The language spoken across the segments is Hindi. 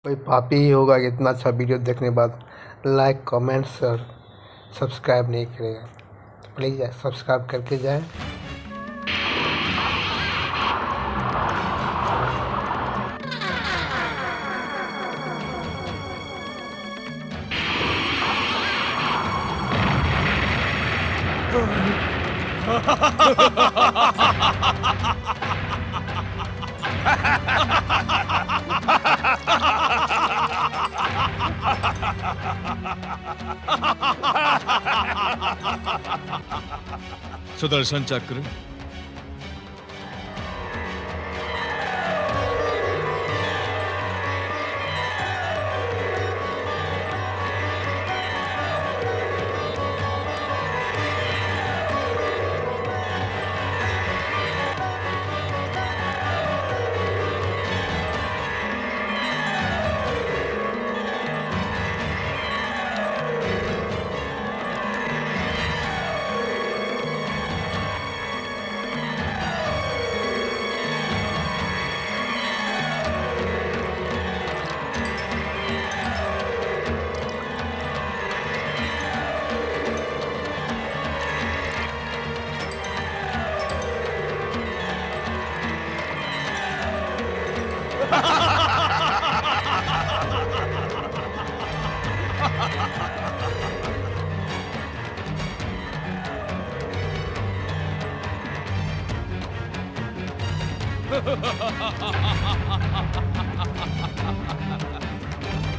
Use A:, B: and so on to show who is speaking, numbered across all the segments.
A: कोई पापी ही होगा कि इतना अच्छा वीडियो देखने के बाद लाइक कमेंट्स और सब्सक्राइब नहीं करेगा। तो प्लीज़ सब्सक्राइब करके जाए।
B: सुदर्शन चक्र,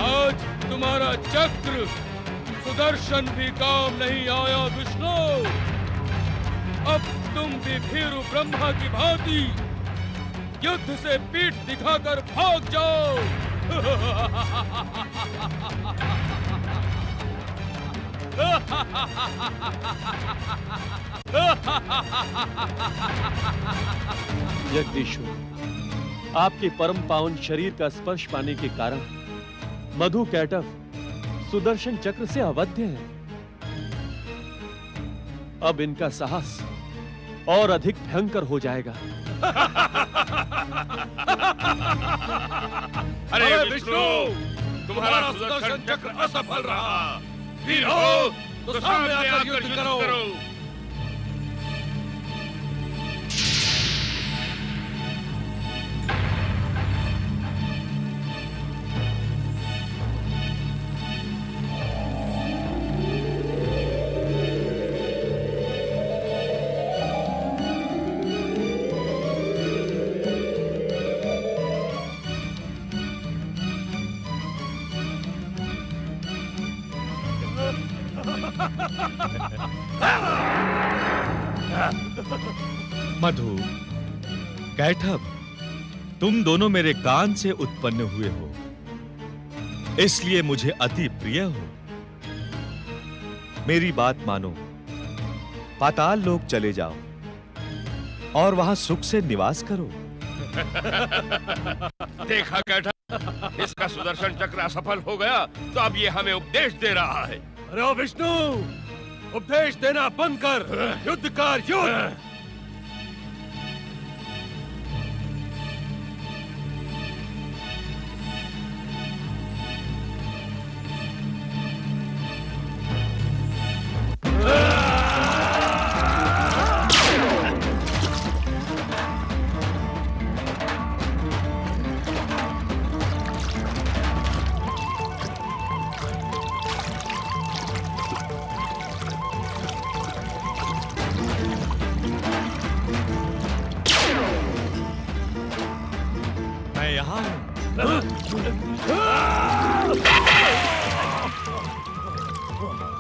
C: आज तुम्हारा चक्र सुदर्शन भी काम नहीं आया विष्णु। अब तुम भी भीरु ब्रह्मा की भांति युद्ध से पीठ दिखाकर भाग जाओ।
D: जगदीश्वर, आपके परम पावन शरीर का स्पर्श पाने के कारण मधु कैटव सुदर्शन चक्र से अवध्य है। अब इनका साहस और अधिक भयंकर हो जाएगा।
C: अरे विष्णु, तुम्हारा सुदर्शन चक्र असफल रहा। वीर हो तो सामने आकर युद्ध करो।
B: मधु, कैटभ, तुम दोनों मेरे कान से उत्पन्न हुए हो, इसलिए मुझे अति प्रिय हो। मेरी बात मानो, पाताल लोक चले जाओ और वहां सुख से निवास करो।
C: देखा कैटभ, इसका सुदर्शन चक्र असफल हो गया तो अब ये हमें उपदेश दे रहा है।
E: अरे विष्णु, उपदेश देना बंद कर, युद्ध कर, युद्ध।
B: मैं यहाँ हूँ।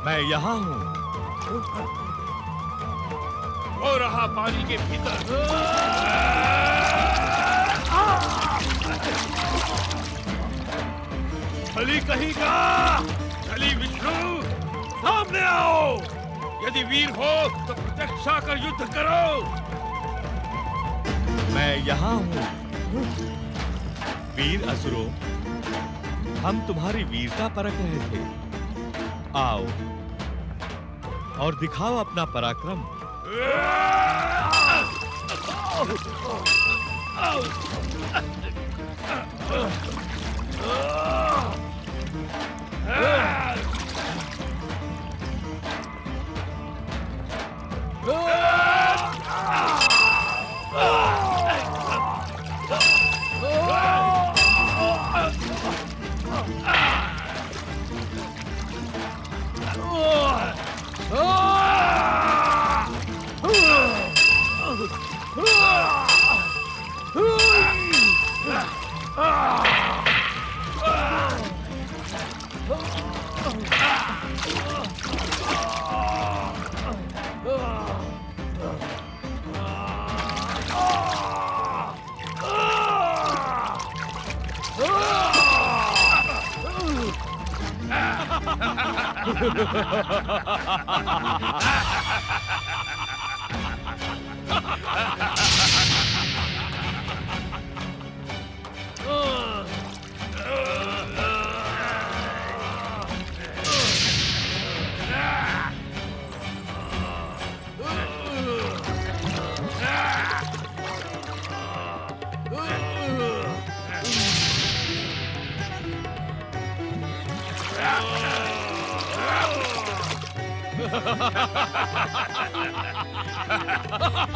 B: मैं यहाँ हूँ।
C: हो रहा पानी के भीतर।
E: छली कहीं का,
C: चली विष्णु,
E: सामने आओ।
C: यदि वीर हो तो प्रत्यक्ष आकर युद्ध करो।
B: मैं यहाँ हूँ। वीर असुरों, हम तुम्हारी वीरता परख रहे थे। आओ और दिखाओ अपना पराक्रम।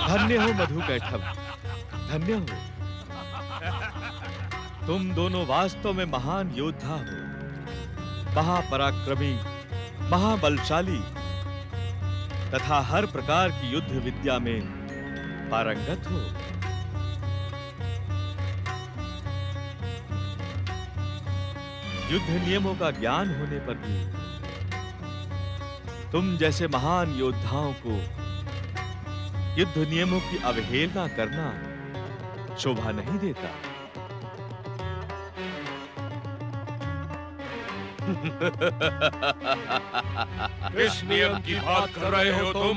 B: धन्य हो मधु कैटभ, धन्य हो। तुम दोनों वास्तव में महान योद्धा हो, महापराक्रमी, महाबलशाली तथा हर प्रकार की युद्ध विद्या में पारंगत हो। युद्ध नियमों का ज्ञान होने पर भी तुम जैसे महान योद्धाओं को युद्ध नियमों की अवहेलना करना शोभा नहीं देता।
E: किस नियम की बात कर रहे हो तुम?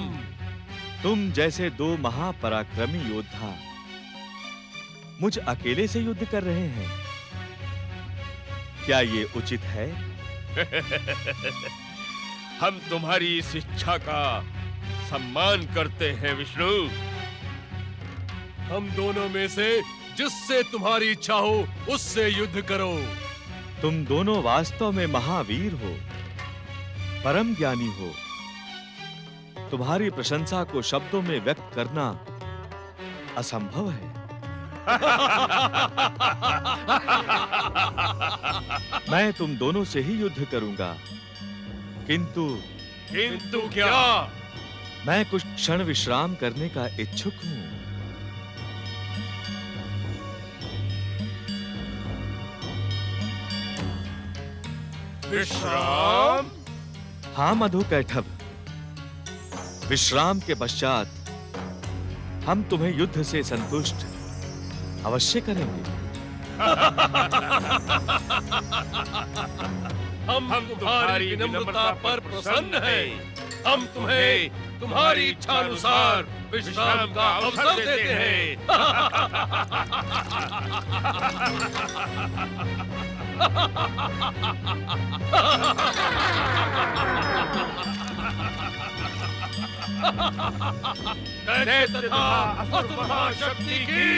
B: तुम जैसे दो महापराक्रमी योद्धा मुझ अकेले से युद्ध कर रहे हैं, क्या ये उचित है?
E: हम तुम्हारी इस इच्छा का सम्मान करते हैं विष्णु। हम दोनों में से जिससे तुम्हारी इच्छा हो उससे युद्ध करो।
B: तुम दोनों वास्तव में महावीर हो, परम ज्ञानी हो। तुम्हारी प्रशंसा को शब्दों में व्यक्त करना असंभव है। मैं तुम दोनों से ही युद्ध करूंगा, किंतु
E: क्या?
B: मैं कुछ क्षण विश्राम करने का इच्छुक हूं।
E: विश्राम?
B: हाँ मधु कैटभ, विश्राम के पश्चात हम तुम्हें युद्ध से संतुष्ट अवश्य करेंगे।
E: हम तुम्हारी विनम्रता पर प्रसन्न हैं। हम तुम्हें तुम्हारी इच्छा अनुसार विश्राम का अवसर देते हैं। दैत्य तथा असुर महाशक्ति की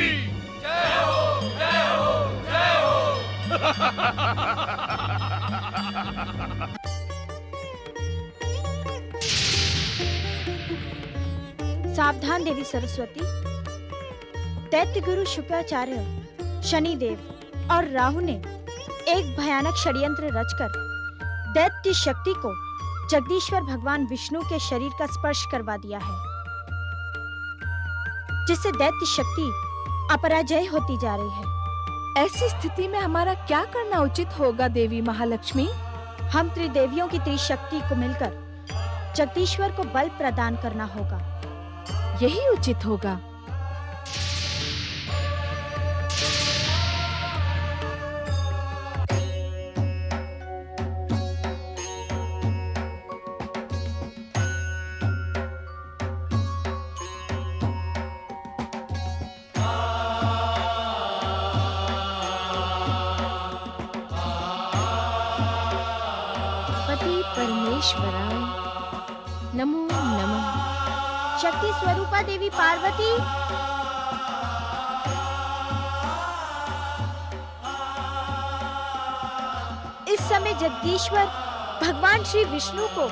E: जय हो, जय हो, जय हो।
F: सावधान देवी सरस्वती। दैत्य गुरु शुक्राचार्य, शनिदेव और राहु ने एक भयानक षड्यंत्र रचकर दैत्य शक्ति को जगदीश्वर भगवान विष्णु के शरीर का स्पर्श करवा दिया है, जिससे दैत्य शक्ति अपराजय होती जा रही है।
G: ऐसी स्थिति में हमारा क्या करना उचित होगा देवी महालक्ष्मी?
F: हम त्रिदेवियों की त्रिशक्ति को मिलकर जगदीश्वर को बल प्रदान करना होगा।
G: यही उचित होगा।
F: परमेश्वराय नमो नमः। शक्ति स्वरूपा देवी पार्वती, इस समय जगदीश्वर भगवान श्री विष्णु को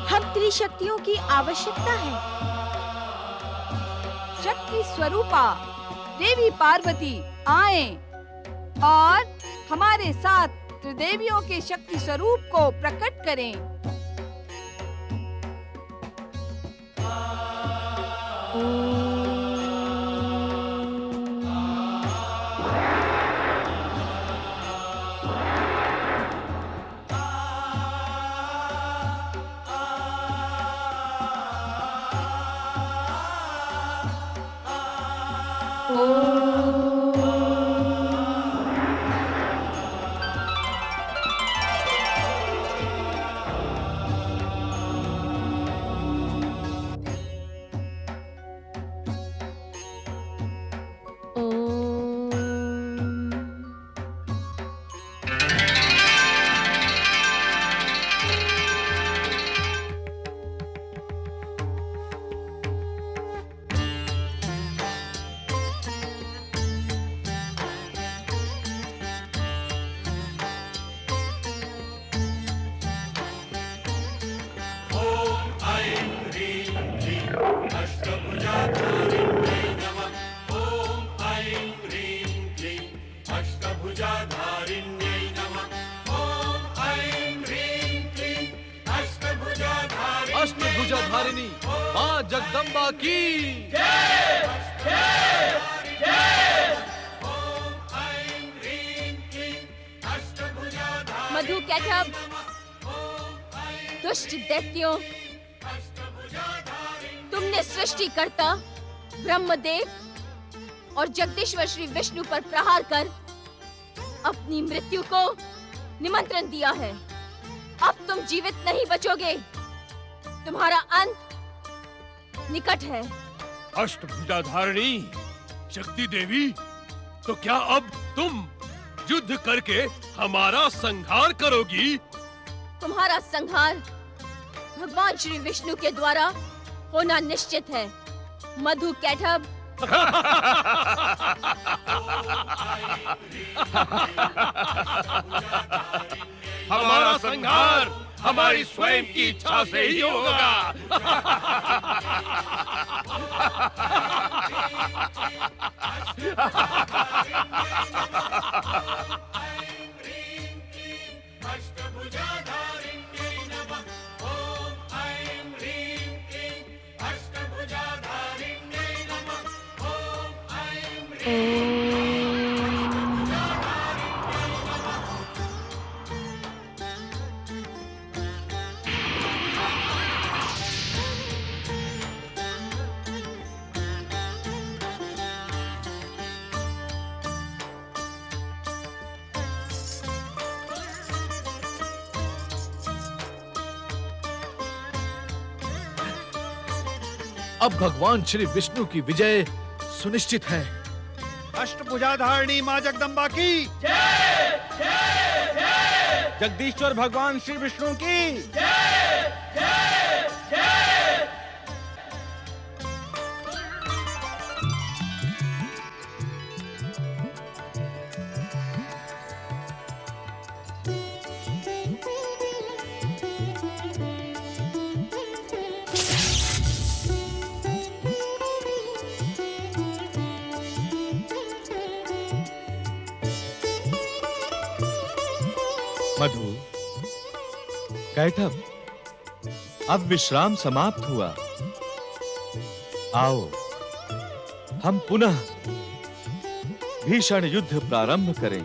F: हम त्रिशक्तियों की आवश्यकता है।
G: शक्ति स्वरूपा देवी पार्वती आए और हमारे साथ त्रिदेवियों के शक्ति स्वरूप को प्रकट करें।
C: अष्टभुजाधारिणी माँ जगदम्बा की
G: मधु कैटब, दुष्ट दैत्यों, तुमने सृष्टिकर्ता ब्रह्मदेव और जगदीश्वर श्री विष्णु पर प्रहार कर अपनी मृत्यु को निमंत्रण दिया है। अब तुम जीवित नहीं बचोगे, तुम्हारा अंत निकट है।
E: अष्टभुजाधारिणी शक्ति देवी, तो क्या अब तुम युद्ध करके हमारा संहार करोगी?
G: तुम्हारा संहार भगवान श्री विष्णु के द्वारा होना निश्चित है, मधु कैटब।
E: हमारा संहार हमारी स्वयं की इच्छा से ही होगा।
C: अब भगवान श्री विष्णु की विजय सुनिश्चित है।
H: अष्टभुजाधारिणी माँ जगदम्बा की जय, जय, जय। जगदीश्वर भगवान श्री विष्णु की जय, जय, जय।
B: मधु कैटब, अब विश्राम समाप्त हुआ। आओ हम पुनः भीषण युद्ध प्रारंभ करें।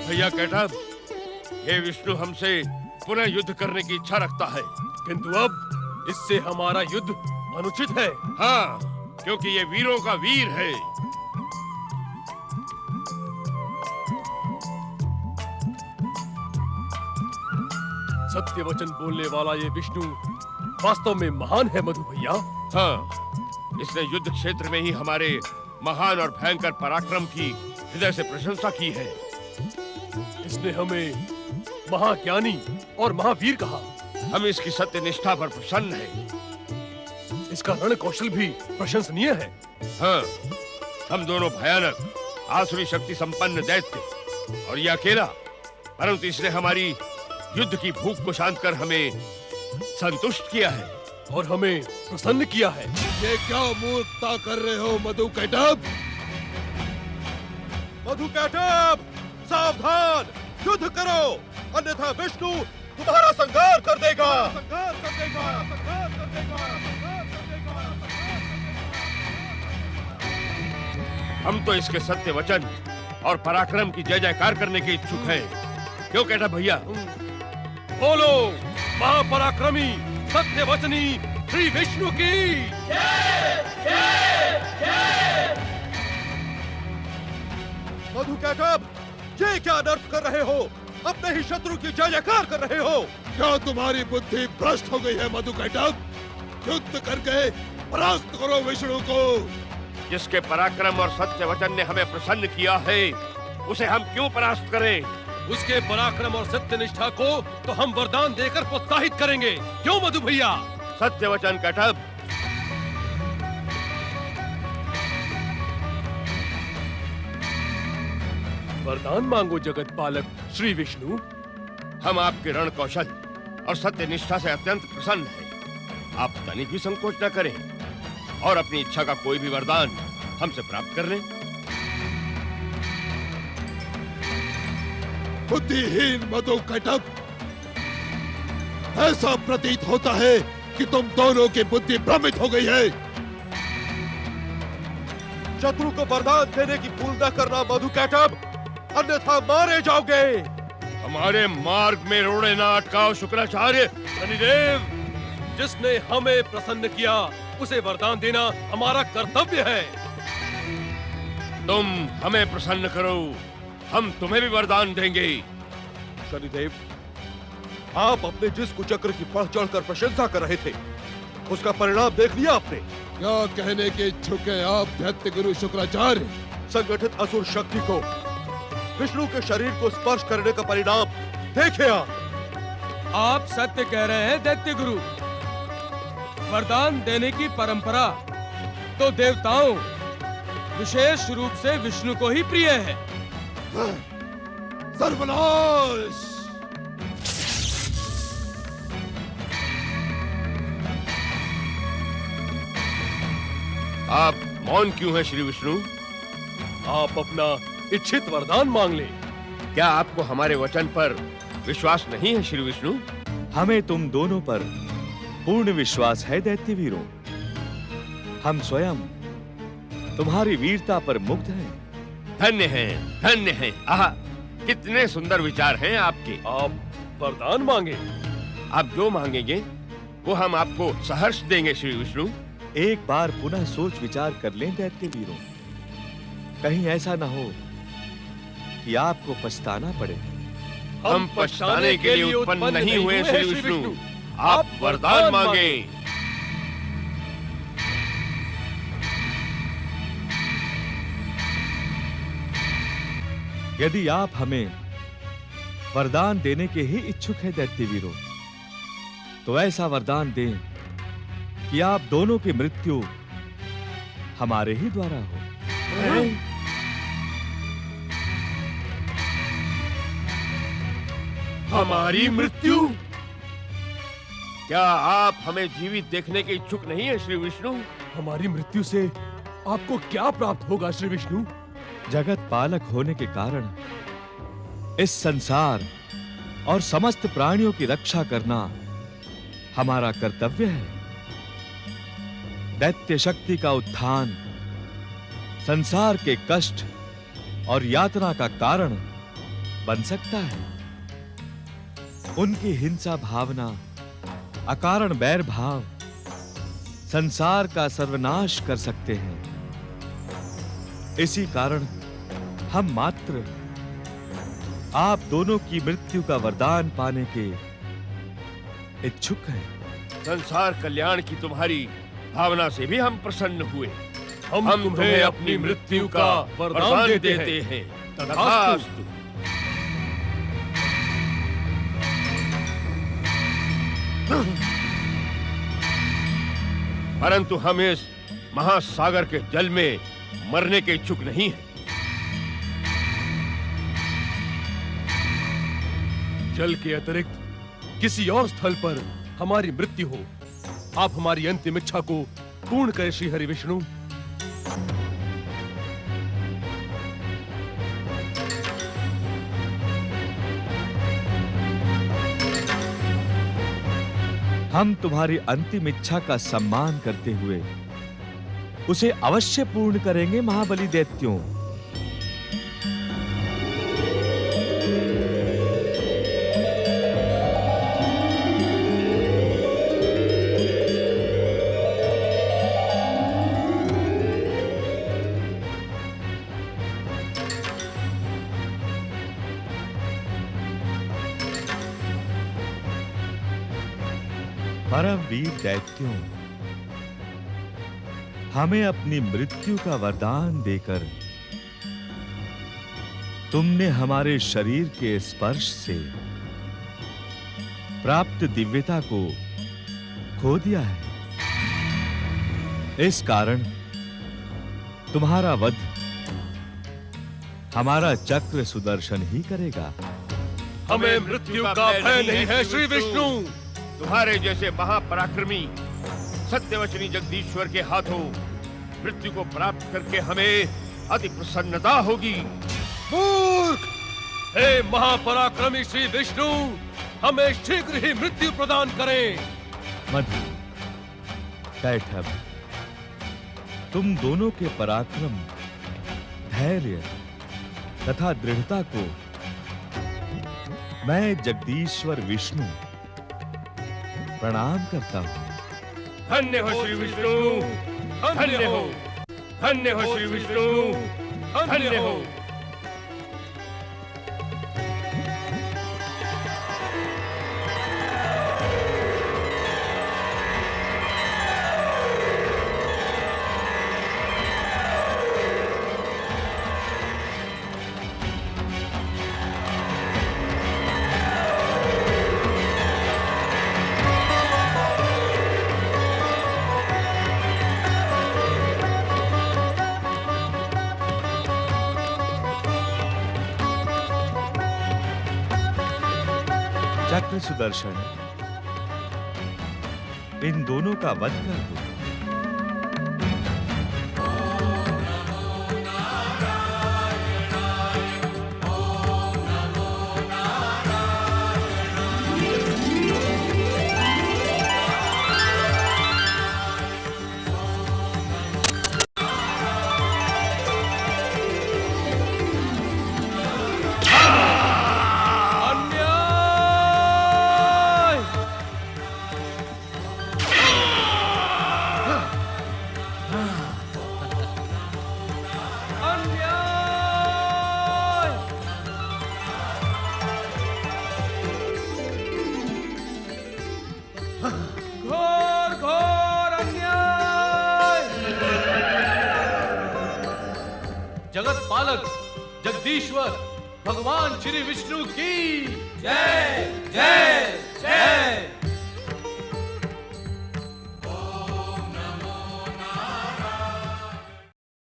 E: भैया कैटब, हे विष्णु हमसे पुनः युद्ध करने की इच्छा रखता है, किंतु अब इससे हमारा युद्ध अनुचित है। हाँ, क्योंकि ये वीरों का वीर है।
C: सत्य वचन बोलने वाला ये विष्णु वास्तव में महान है मधु भैया।
E: हाँ, इसने युद्ध क्षेत्र में ही हमारे महान और भयंकर पराक्रम की हृदय से प्रशंसा की है।
C: इसने हमें महाज्ञानी और महावीर कहा।
E: हम इसकी सत्य निष्ठा पर प्रसन्न हैं।
C: इसका रण कौशल भी प्रशंसनीय है।
E: हाँ, हम दोनों भयानक आसुरी शक्ति संपन्न दैत्य और ये अकेला, परंतु इसने हमारी युद्ध की भूख को शांत कर हमें संतुष्ट किया है
C: और हमें प्रसन्न किया है।
E: ये क्या मूर्खता कर रहे हो मधु कैटब?
H: मधु कैटब, सावधान, युद्ध करो, अन्यथा विष्णु तुम्हारा संहार कर देगा।
E: हम तो इसके सत्य वचन और पराक्रम की जय जयकार करने के इच्छुक हैं। क्यों कैटब भैया?
C: बोलो, महापराक्रमी सत्य वचनी श्री विष्णु की
H: जय, जय, जय। मधु कैटब, ये क्या नर्त कर रहे हो? अपने ही शत्रु की जय जयकार कर रहे हो।
E: क्या तुम्हारी बुद्धि भ्रष्ट हो गई है मधु कैटब? युद्ध करके परास्त करो विष्णु को। जिसके पराक्रम और सत्य वचन ने हमें प्रसन्न किया है, उसे हम क्यों परास्त करें?
C: उसके पराक्रम और सत्य निष्ठा को तो हम वरदान देकर प्रोत्साहित करेंगे। क्यों मधु भैया?
E: सत्य वचन कैटब।
C: वरदान मांगो जगत पालक श्री विष्णु।
E: हम आपके रण कौशल और सत्य निष्ठा से अत्यंत प्रसन्न हैं। आप तनिक भी संकोच न करें और अपनी इच्छा का कोई भी वरदान हमसे प्राप्त कर लें।
H: बुद्धिहीन मधुकैटभ, ऐसा प्रतीत होता है कि तुम दोनों की बुद्धि भ्रमित हो गई है। शत्रु को वरदान देने की भूल न करना मधुकैटभ, अन्यथा मारे जाओगे।
E: हमारे मार्ग में रोड़े ना अटकाओ शुक्राचार्य।
C: शनिदेव, जिसने हमें प्रसन्न किया उसे वरदान देना हमारा कर्तव्य है।
E: तुम हमें प्रसन्न करो, हम तुम्हें भी वरदान देंगे।
H: शनिदेव, आप अपने जिस कुचक्र की बढ़ चढ़कर प्रशंसा कर रहे थे, उसका परिणाम देख लिया आपने। क्या कहने के इच्छुक हैं आप दैत्य गुरु शुक्राचार्य? संगठित असुर शक्ति को, विष्णु के शरीर को स्पर्श करने का परिणाम देखे
C: आप सत्य कह रहे हैं दैत्य गुरु। वरदान देने की परंपरा तो देवताओं, विशेष रूप से विष्णु को ही प्रिय है।
H: सर्वनाश!
E: आप मौन क्यों हैं श्री विष्णु?
C: आप अपना इच्छित वरदान मांग ले।
E: क्या आपको हमारे वचन पर विश्वास नहीं है श्री विष्णु?
B: हमें तुम दोनों पर पूर्ण विश्वास है दैत्य वीरों। हम स्वयं तुम्हारी वीरता पर मुग्ध हैं।
E: धन्य हैं। आहा, कितने सुंदर विचार हैं आपके।
C: आप वरदान मांगे।
E: आप जो मांगेंगे वो हम आपको सहर्ष देंगे श्री विष्णु।
B: एक बार पुनः सोच विचार कर लें दैत्य वीरों, कहीं ऐसा न हो कि आपको पछताना पड़े।
E: हम पछताने के लिए उत्पन्न नहीं हुए श्री विष्णु, आप वरदान मांगे।
B: यदि आप हमें वरदान देने के ही इच्छुक हैं दैत्य वीरों, तो ऐसा वरदान दें कि आप दोनों की मृत्यु हमारे ही द्वारा हो।
E: हमारी मृत्यु? क्या आप हमें जीवित देखने के इच्छुक नहीं है श्री विष्णु?
C: हमारी मृत्यु से आपको क्या प्राप्त होगा श्री विष्णु?
B: जगत पालक होने के कारण इस संसार और समस्त प्राणियों की रक्षा करना हमारा कर्तव्य है। दैत्य शक्ति का उत्थान संसार के कष्ट और यातना का कारण बन सकता है। उनकी हिंसा भावना, अकारण बैर भाव संसार का सर्वनाश कर सकते हैं। इसी कारण हम मात्र आप दोनों की मृत्यु का वरदान पाने के इच्छुक हैं।
E: संसार कल्याण की तुम्हारी भावना से भी हम प्रसन्न हुए।
C: हम तुम्हें अपनी मृत्यु का वरदान देते हैं। तथास्तु।
E: परंतु हम इस महासागर के जल में मरने के इच्छुक नहीं हैं।
C: जल के अतिरिक्त किसी और स्थल पर हमारी मृत्यु हो, आप हमारी अंतिम इच्छा को पूर्ण करें श्री हरि विष्णु।
B: हम तुम्हारी अंतिम इच्छा का सम्मान करते हुए उसे अवश्य पूर्ण करेंगे महाबली दैत्यों। परम वीर दैत्यों, हमें अपनी मृत्यु का वरदान देकर तुमने हमारे शरीर के स्पर्श से प्राप्त दिव्यता को खो दिया है। इस कारण तुम्हारा वध हमारा चक्र सुदर्शन ही करेगा।
E: हमें मृत्यु का भय नहीं है श्री विष्णु। तुम्हारे जैसे महापराक्रमी सत्यवचनी जगदीश्वर के हाथों मृत्यु को प्राप्त करके हमें अति प्रसन्नता होगी।
C: मूर्ख! हे महापराक्रमी श्री विष्णु, हमें शीघ्र ही मृत्यु प्रदान करें।
B: मधु, कैटभ, तुम दोनों के पराक्रम, धैर्य तथा दृढ़ता को मैं जगदीश्वर विष्णु प्रणाम करता हूं।
E: धन्य हो श्री विष्णु, धन्य हो, धन्य हो श्री विष्णु, धन्य हो।
B: चक्र सुदर्शन, इन दोनों का वध कर दो।
C: घोर घोर अन्याय! जगत पालक जगदीश्वर भगवान श्री विष्णु की जय जय जय।